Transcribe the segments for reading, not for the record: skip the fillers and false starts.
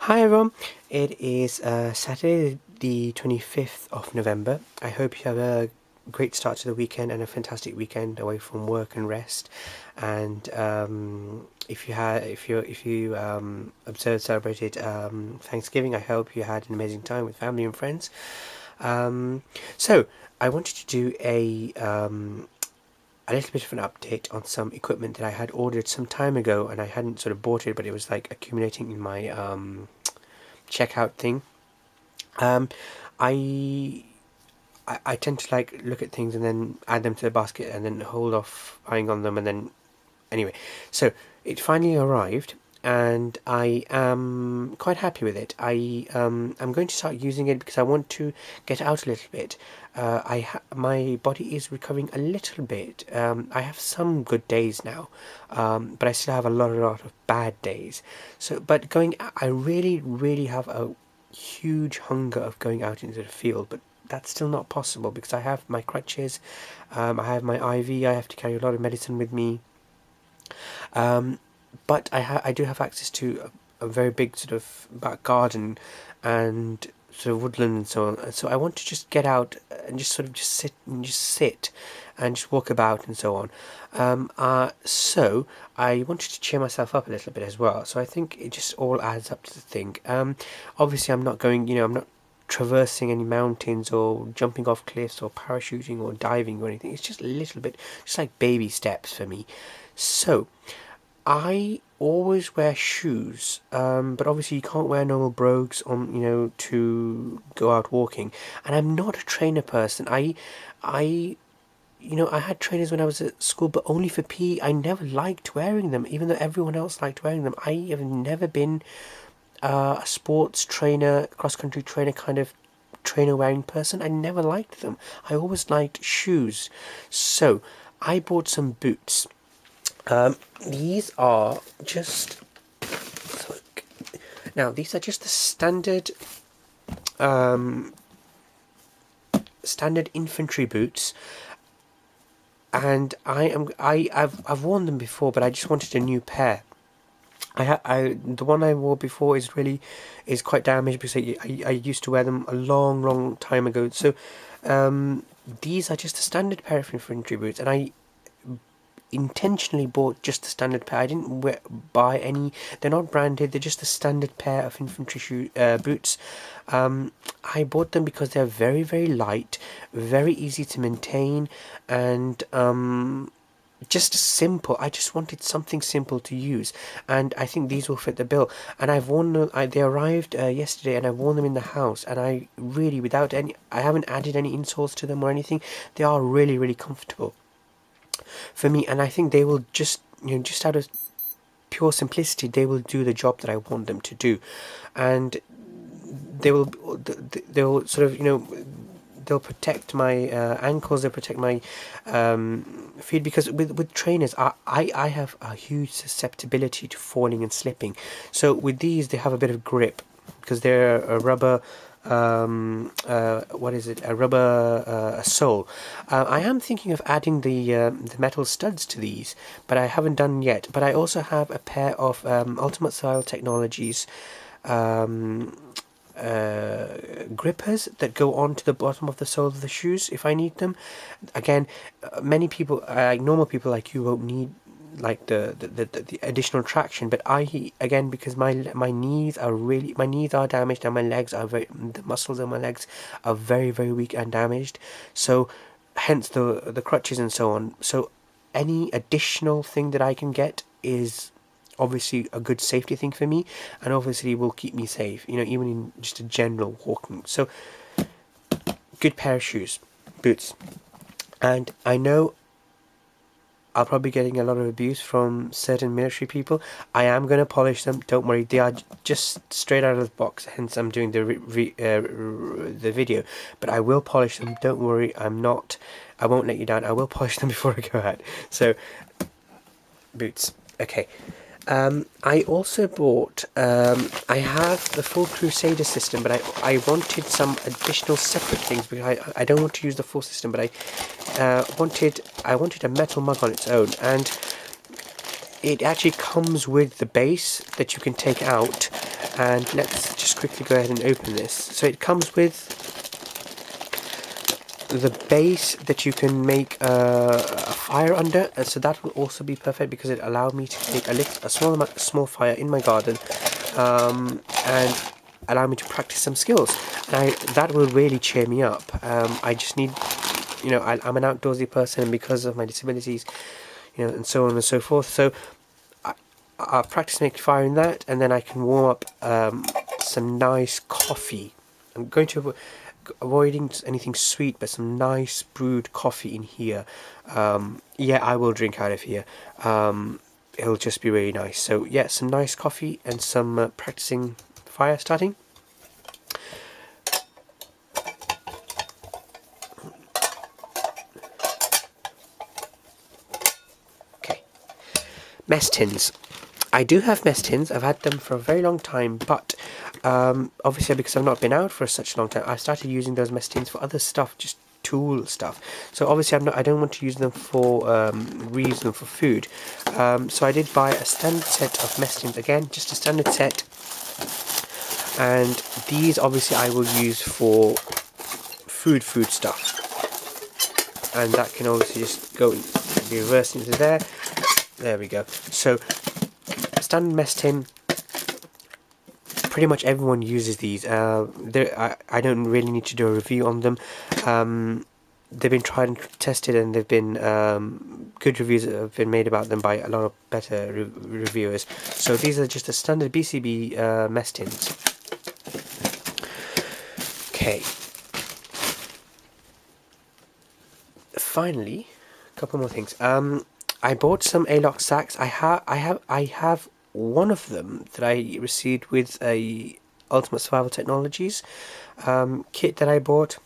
Hi everyone, it is Saturday the 25th of November. I hope you have a great start to the weekend and a fantastic weekend away from work and rest. And if you celebrated Thanksgiving, I hope you had an amazing time with family and friends. So I wanted to do a little bit of an update on some equipment that I had ordered some time ago and I hadn't sort of bought it, but it was like accumulating in my checkout thing. Um, I, I tend to like look at things and then add them to the basket and then hold off buying on them, and then anyway, so it finally arrived and I am quite happy with it. I'm going to start using it because I want to get out a little bit. My body is recovering a little bit. I have some good days now, but I still have a lot of bad days. So, but I really have a huge hunger of going out into the field, but that's still not possible because I have my crutches, I have my IV, I have to carry a lot of medicine with me. But I do have access to a very big sort of back garden and sort of woodland and so on. So I want to just get out and just sort of just sit and just walk about and so on. So I wanted to cheer myself up a little bit as well. So I think it just all adds up to the thing. Obviously I'm not going, I'm not traversing any mountains or jumping off cliffs or parachuting or diving or anything. It's just a little bit, just like baby steps for me. So I always wear shoes, but obviously you can't wear normal brogues on, to go out walking. And I'm not a trainer person. I had trainers when I was at school, but only for PE. I never liked wearing them, even though everyone else liked wearing them. I have never been a sports trainer, cross-country trainer kind of trainer wearing person. I never liked them. I always liked shoes. So I bought some boots. These are just now. These are just the standard infantry boots, and I've worn them before, but I just wanted a new pair. The one I wore before is quite damaged because I used to wear them a long time ago. So these are just a standard pair of infantry boots, and I intentionally bought just the standard pair. I didn't buy any. They're not branded. They're just a standard pair of infantry boots. I bought them because they're very light, very easy to maintain, and just simple. I just wanted something simple to use, and I think these will fit the bill. And I've worn them. They arrived yesterday, and I've worn them in the house. And I really, I haven't added any insoles to them or anything. They are really comfortable for me, and I think they will just out of pure simplicity, they will do the job that I want them to do, and they'll sort of they'll protect my ankles, they'll protect my feet, because with trainers I have a huge susceptibility to falling and slipping. So with these, they have a bit of grip because they're a rubber what is it? A rubber sole. I am thinking of adding the metal studs to these, but I haven't done yet. But I also have a pair of Ultimate Style Technologies grippers that go onto the bottom of the sole of the shoes if I need them. Again, many people, normal people like you, won't need like the additional traction, but again, because my knees are damaged, and my legs are the muscles in my legs are very weak and damaged, so hence the crutches and so on. So any additional thing that I can get is obviously a good safety thing for me, and obviously will keep me safe, even in just a general walking. So good pair of shoes, boots. And I know I'll probably be getting a lot of abuse from certain military people. I am going to polish them, don't worry. They are just straight out of the box, hence I'm doing the video. But I will polish them, don't worry. I won't let you down. I will polish them before I go out. So, boots. Okay. I also bought, I have the full Crusader system, but I wanted some additional separate things because I don't want to use the full system, but I wanted a metal mug on its own, and it actually comes with the base that you can take out, And let's just quickly go ahead and open this. So it comes with the base that you can make a fire under, and so that will also be perfect because it allowed me to make a small fire in my garden, and allow me to practice some skills. And that will really cheer me up. I just need, I'm an outdoorsy person, and because of my disabilities, and so on and so forth. So I'll practice making fire in that, and then I can warm up some nice coffee. I'm going to avoiding anything sweet, but some nice brewed coffee in here. Yeah, I will drink out of here. It'll just be really nice. So yeah, some nice coffee and some practicing fire starting. Okay, mess tins. I do have mess tins. I've had them for a very long time, but obviously because I've not been out for such a long time, I started using those mess tins for other stuff, just tool stuff. So obviously I don't want to use them for reuse them for food. So I did buy a standard set of mess tins, again just a standard set, and these obviously I will use for food stuff, and that can obviously just go be reversed into there. There we go. So standard mess tin, pretty much everyone uses these. I don't really need to do a review on them. They've been tried and tested, and they've been good reviews that have been made about them by a lot of better reviewers. So these are just the standard BCB mess tins. Okay. Finally, a couple more things. I bought some A-lock sacks. I have one of them that I received with a Ultimate Survival Technologies kit that I bought,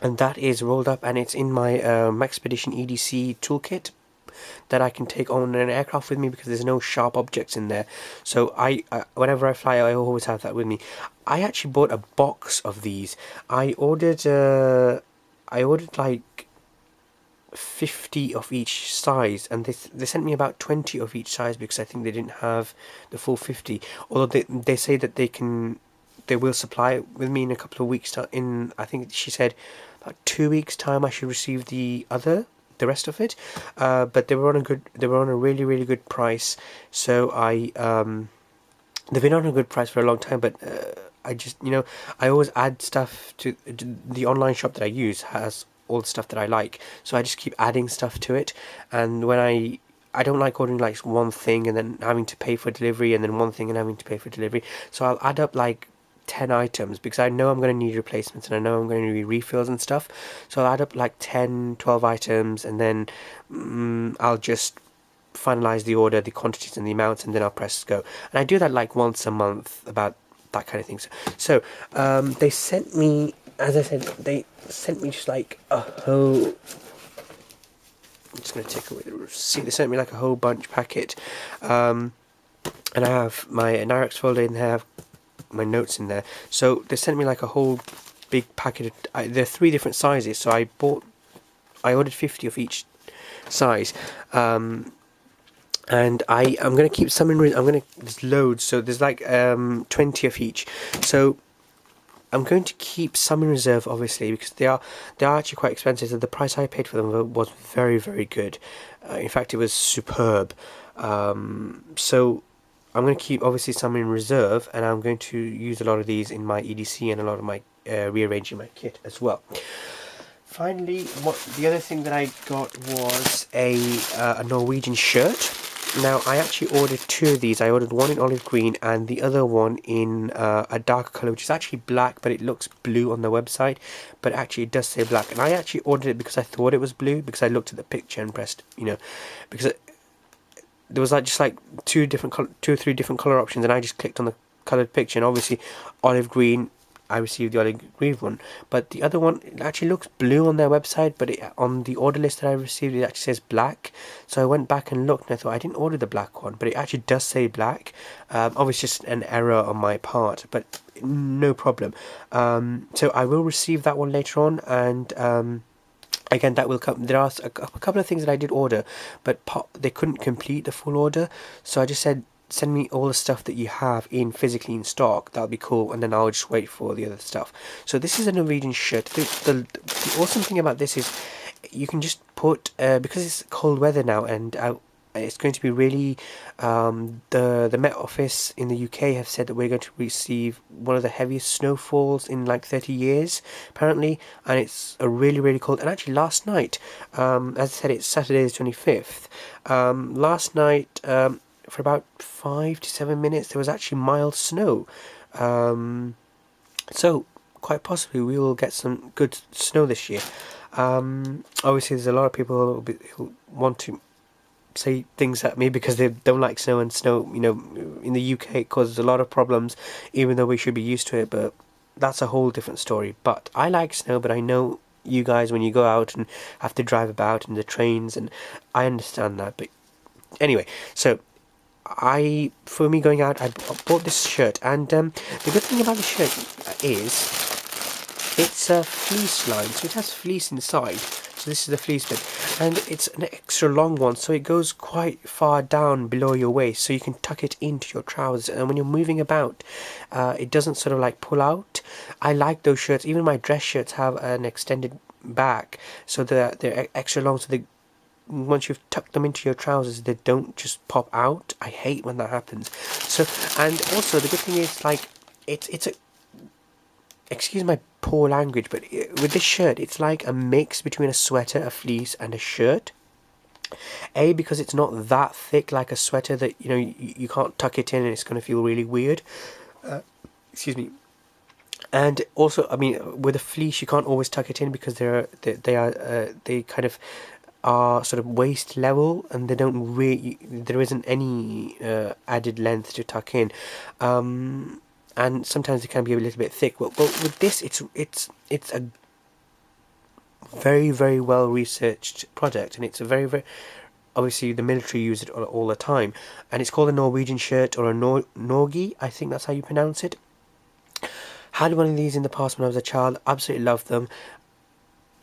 and that is rolled up, and it's in my Maxpedition EDC toolkit that I can take on an aircraft with me because there's no sharp objects in there. So whenever I fly, I always have that with me. I actually bought a box of these. I ordered like 50 of each size, and they sent me about 20 of each size because I think they didn't have the full 50. Although they say that they will supply it with me in a couple of weeks. I think she said about 2 weeks time I should receive the rest of it. But they were on a really good price. So they've been on a good price for a long time, but I just I always add stuff to the online shop that I use has all the stuff that I like, so I just keep adding stuff to it. And when I don't like ordering like one thing and then having to pay for delivery, and then one thing and having to pay for delivery. So I'll add up like 10 items because I know I'm going to need replacements, and I know I'm going to need refills and stuff. So I'll add up like 10-12 items, and then I'll just finalize the order, the quantities and the amounts, and then I'll press go. And I do that like once a month, about that kind of thing. So they sent me, as I said, they sent me just like a whole... I'm just going to take away the receipt. They sent me like a whole bunch packet. And I have my Nyrex folder in there, I have my notes in there. So they sent me like a whole big packet. There are 3 different sizes, so I ordered 50 of each size. And I'm going to keep some in... there's loads, so there's like 20 of each. So I'm going to keep some in reserve, obviously, because they are actually quite expensive. So the price I paid for them was very good. In fact, it was superb. So I'm going to keep obviously some in reserve, and I'm going to use a lot of these in my EDC and a lot of my rearranging my kit as well. Finally, the other thing that I got was a Norwegian shirt. Now, I actually ordered 2 of these. I ordered one in olive green and the other one in a darker colour, which is actually black, but it looks blue on the website. But actually, it does say black. And I actually ordered it because I thought it was blue, because I looked at the picture and pressed, because there was just like 2 or 3 different colour options, and I just clicked on the coloured picture. And obviously, olive green, I received the olive green one, but the other one, it actually looks blue on their website, but on the order list that I received, it actually says black. So I went back and looked, and I thought I didn't order the black one, but it actually does say black. Obviously just an error on my part, but no problem. So I will receive that one later on, and again, that will come. There are a couple of things that I did order, but they couldn't complete the full order, so I just said, send me all the stuff that you have in physically in stock. That'll be cool, and then I'll just wait for the other stuff. So this is a Norwegian shirt. The awesome thing about this is you can just put because it's cold weather now, and it's going to be really the Met Office in the UK have said that we're going to receive one of the heaviest snowfalls in like 30 years apparently, and it's a really cold. And actually last night, as I said, it's Saturday the 25th. Last night, for about 5 to 7 minutes, there was actually mild snow. So quite possibly we will get some good snow this year. Obviously there's a lot of people who want to say things at me because they don't like snow, and snow, you know, in the UK it causes a lot of problems, even though we should be used to it, but that's a whole different story. But I like snow, but I know you guys, when you go out and have to drive about in the trains, and I understand that. But anyway, so for me going out, I bought this shirt, and the good thing about the shirt is it's a fleece line, so it has fleece inside. So this is the fleece bit, and it's an extra long one, so it goes quite far down below your waist, so you can tuck it into your trousers, and when you're moving about, it doesn't sort of like pull out. I like those shirts. Even my dress shirts have an extended back, so they're extra long, so they, once you've tucked them into your trousers, they don't just pop out. I hate when that happens. So, and also the good thing is, like, it's a, excuse my poor language, but with this shirt, it's like a mix between a sweater, a fleece, and a shirt. Because it's not that thick like a sweater that, you know, you can't tuck it in and it's going to feel really weird. Excuse me. And also, I mean, with a fleece, you can't always tuck it in because they kind of are sort of waist level, and they don't really, there isn't any added length to tuck in. And sometimes it can be a little bit thick. But with this, it's a very well researched product, and it's a very obviously the military use it all the time, and it's called a Norwegian shirt, or a Norgi, I think that's how you pronounce it. Had one of these in the past when I was a child. Absolutely loved them.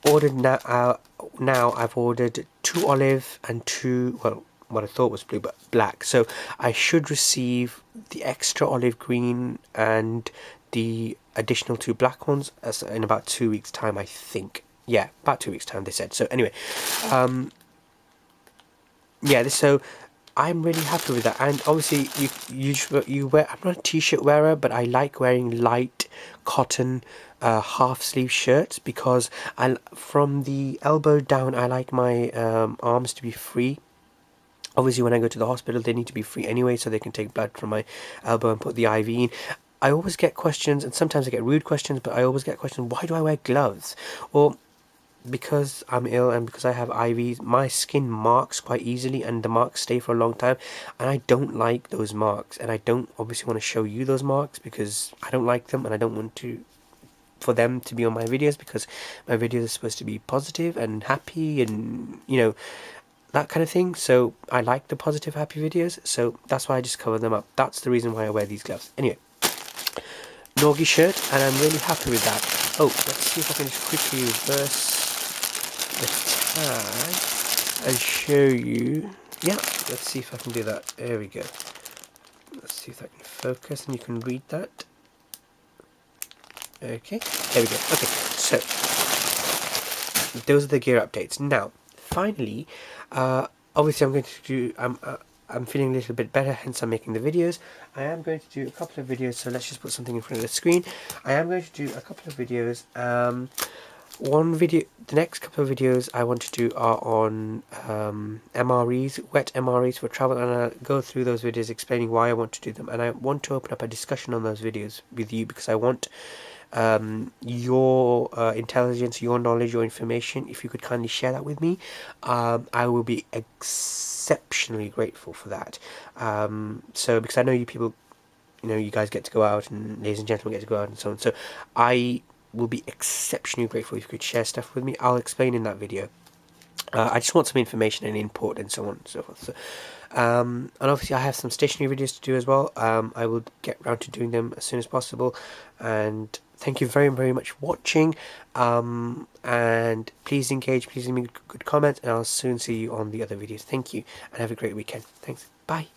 Ordered now. Now I've ordered 2 olive and 2, well, what I thought was blue, but black. So I should receive the extra olive green and the additional 2 black ones in about 2 weeks' time, I think. Yeah, about 2 weeks' time, they said. So anyway, yeah, so I'm really happy with that. And obviously, you wear. I'm not a t-shirt wearer, but I like wearing light cotton half sleeve shirts, because from the elbow down, I like my arms to be free. Obviously, when I go to the hospital, they need to be free anyway, so they can take blood from my elbow and put the IV in. I always get questions, and sometimes I get rude questions, but I always get questions, why do I wear gloves? Well, because I'm ill and because I have IVs, my skin marks quite easily, and the marks stay for a long time, and I don't like those marks, and I don't obviously want to show you those marks because I don't like them, and I don't want for them to be on my videos, because my videos are supposed to be positive and happy and, you know, that kind of thing. So I like the positive, happy videos, so that's why I just cover them up. That's the reason why I wear these gloves. Anyway, Norgi shirt, and I'm really happy with that. Oh, let's see if I can just quickly reverse the tag and show you. Yeah, let's see if I can do that. There we go. Let's see if I can focus and you can read that. Okay, there we go. Okay, so those are the gear updates. Now, finally, obviously I'm going to do, I'm feeling a little bit better, hence I'm making the videos. I am going to do a couple of videos, so let's just put something in front of the screen. I am going to do a couple of videos. The next couple of videos I want to do are on MREs, wet MREs for travel, and I'll go through those videos explaining why I want to do them, and I want to open up a discussion on those videos with you, because I want your intelligence, your knowledge, your information. If you could kindly share that with me, I will be exceptionally grateful for that. So because I know you people, you know, you guys get to go out, and ladies and gentlemen get to go out and so on, so I will be exceptionally grateful if you could share stuff with me. I'll explain in that video. I just want some information and input and so on and so forth. So, and obviously I have some stationary videos to do as well. I will get around to doing them as soon as possible. And thank you very much for watching. And please engage, please leave me good comments, and I'll soon see you on the other videos. Thank you, and have a great weekend. Thanks. Bye.